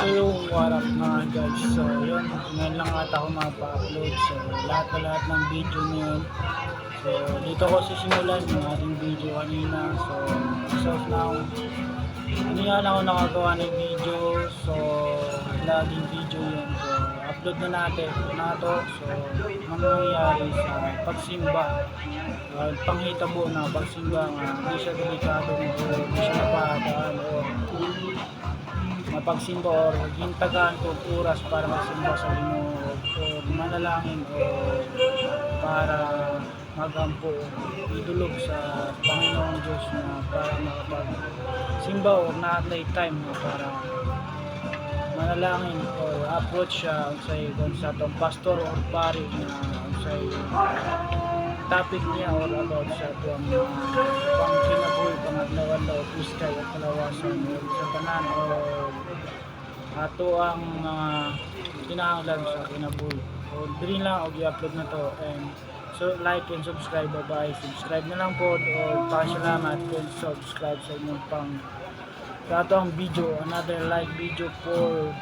So yung what up mga guys, so yun, ngayon lang ata ako mapa-upload, so lahat ng video na yun. So dito ko sisimulan yung ating video kanina, so as of now, kanina lang ako nakagawa ng video, so laging video yun, so upload na natin na to. So mangyayari sa pagsimba, panghitabo na pagsimba nga, hindi siya delikado, hindi siya napahataan o mapagsimba or gintagaan ko oras para magsimba sa Ginoo o manalangin o para magampo idulog sa Panginoong Diyos na para makapagsimba o na-night time para manalangin o approach siya kung sa itong pastor or pari na sa topic niya or about sa itong pang kinabuhi, pangadlawan daw, puskay at kalawasan o sa tanan o ato ang kinahanglan sa kinabuhi. So dili lang og i-upload na to, and so like and subscribe, bye. Subscribe na lang po o pasalamat kung subscribe sa inyong pang sa atong video, another like video for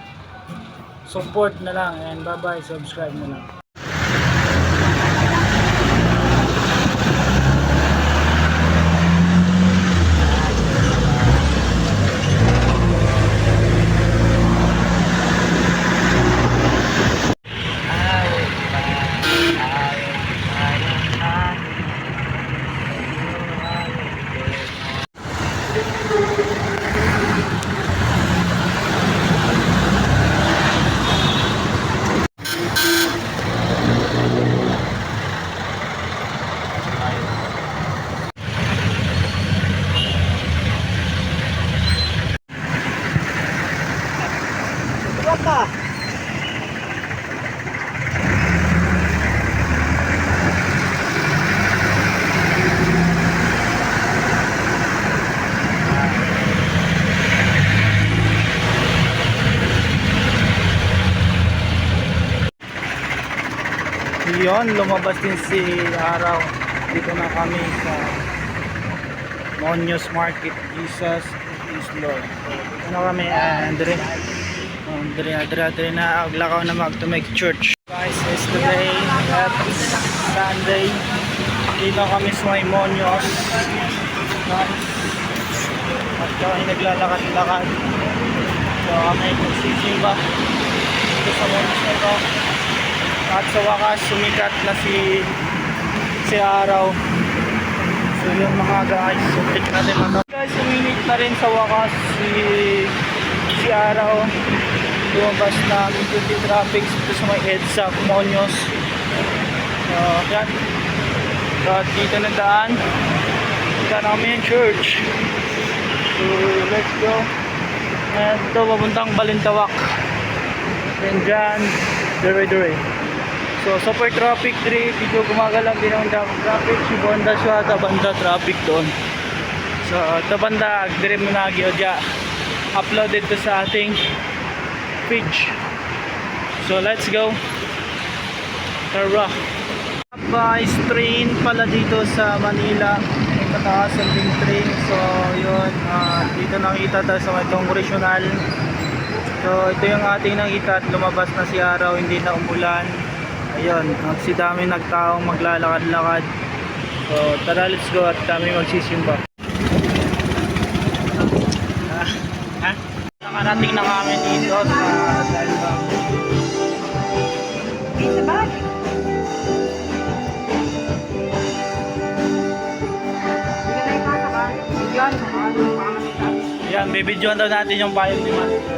support na lang, and bye, subscribe na lang. Apa? Yun, lumabas din si Araw. Dito na kami sa Monyos Market. Jesus is Lord. So, dito na kami, Andre na aglakaw na to make church. Guys, it's today at Sunday. Dito kami sa may Monyos. At kami naglalakad-lakad. So kami magsisimba dito sa Monyos na ito. At sa wakas, sumikat na si Araw. So yun mga guys, so check natin ano. Guys, suminit na rin sa wakas si Araw. Lumabas na medyo traffic dito sa may EDSA Monyos. Yan. So dito na daan. Dito na kami yung church. So let's go. And ito papuntang Balintawak. And dyan, dire. So super traffic dire. Dito gumagalang din ang traffic. Si banda siya, tabanda traffic doon. So tabanda, dire mo na gyodya. Uploaded to sa ating page. So let's go. Tara. Guys, train pala dito sa Manila. May mataasan ding train. So yun, dito nakita tayo sa may Congressional. So ito yung ating nakita at lumabas na si Araw, hindi na umulan. Ayun, magsidami nagtaong maglalakad-lakad. So tara, let's go at kami magsisimba. Nakarating na kami dito sa Dalbang. Yan, bibidyoan daw natin yung bayad ni Master.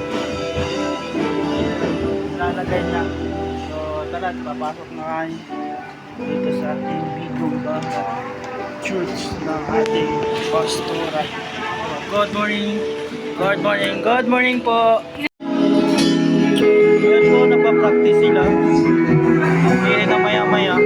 Lalagay niya. So tara, papasok na kayo dito sa ating bigong church ng ating pastoral. Good morning po. Yan po, nagpa-practice sila. Hindi na maya-maya.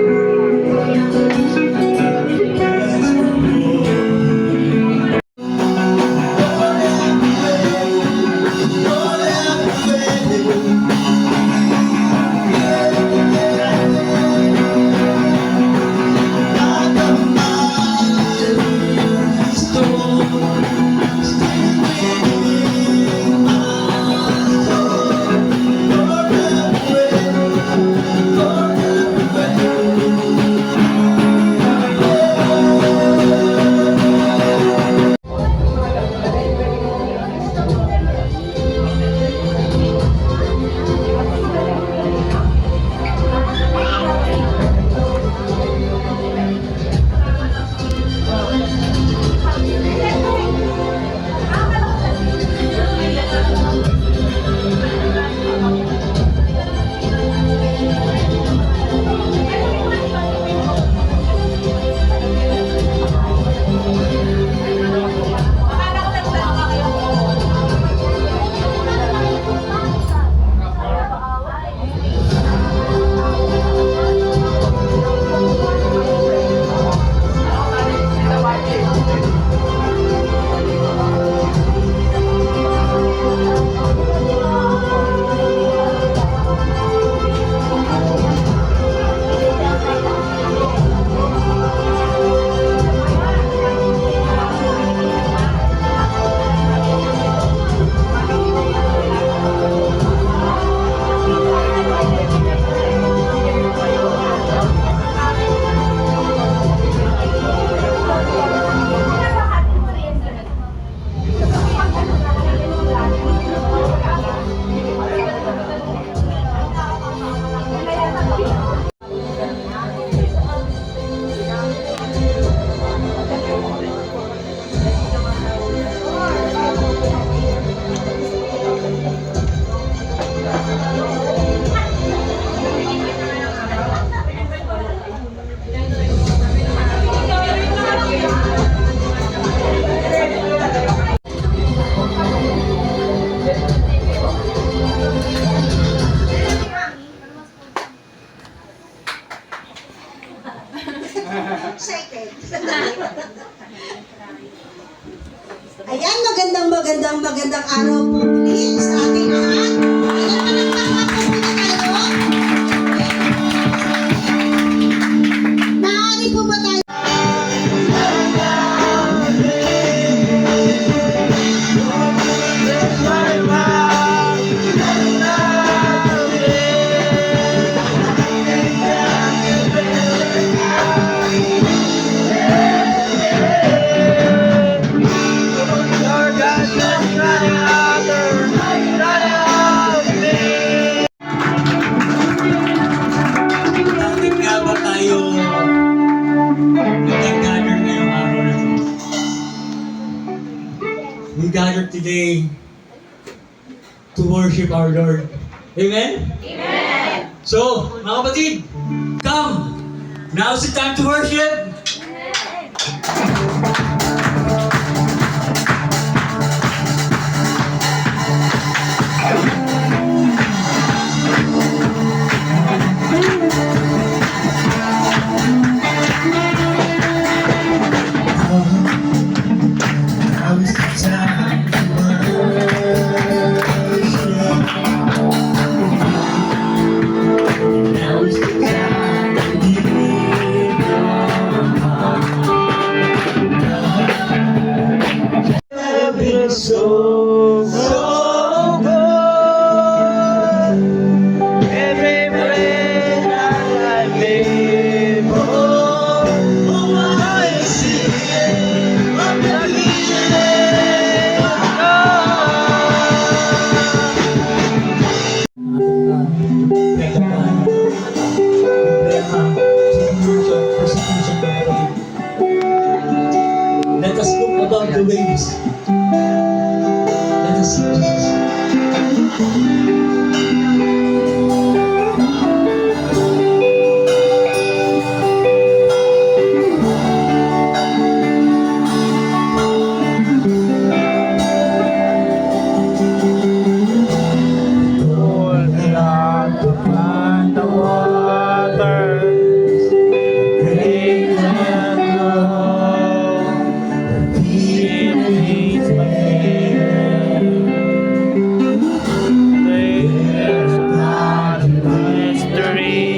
today to worship our Lord. Amen? Amen! So, mga kapatid, come! Now's the time to worship! So good. Every breath I make, oh, I see I'm Let us look above the waves. Let us see Jesus. all around the waters. Great and low, it is my there's not mystery.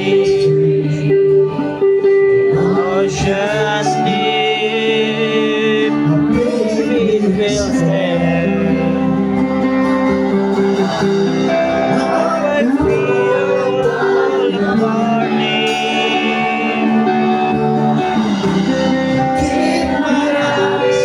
Ocean deep, it will stand. I feel the morning. Keep my eyes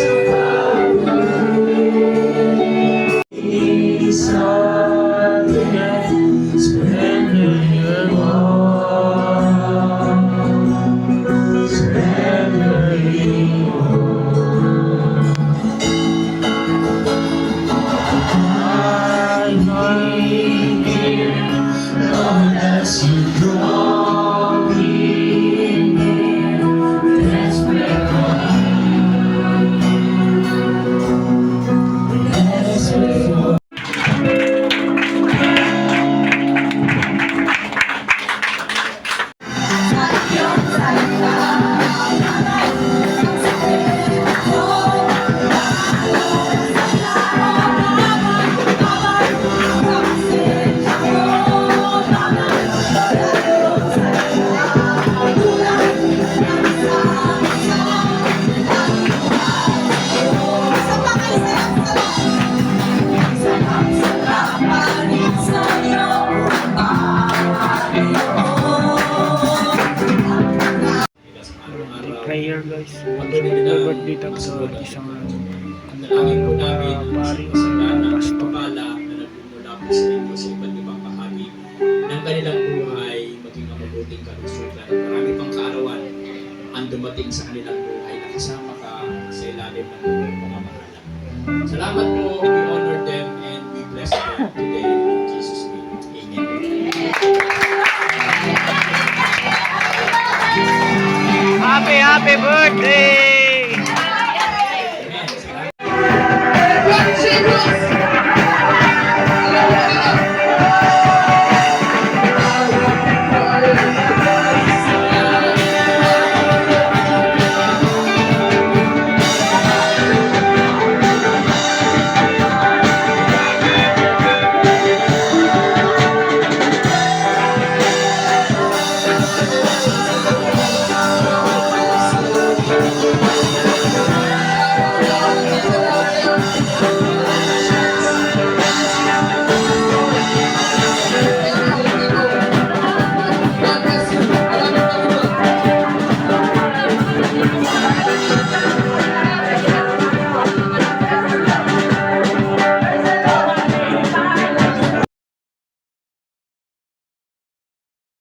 peace on the earth, surrender your love, surrender your I'm here, Lord, as you draw me near, desperate for you, desperate for prayer guys. Dapat dito sa isang Dalangin po namin pari sa ng pastor. pagpapala na nagmumula po sa inyo sa iba't ibang bahagi ng kanilang buhay, maging mabuting kalusugan. Marami pang kaarawan ang dumating sa kanilang buhay na kasama ka sa ilalim ng iyong mga mahala. Salamat po, we honor them and we bless them today in Jesus' name. Amen. Happy birthday!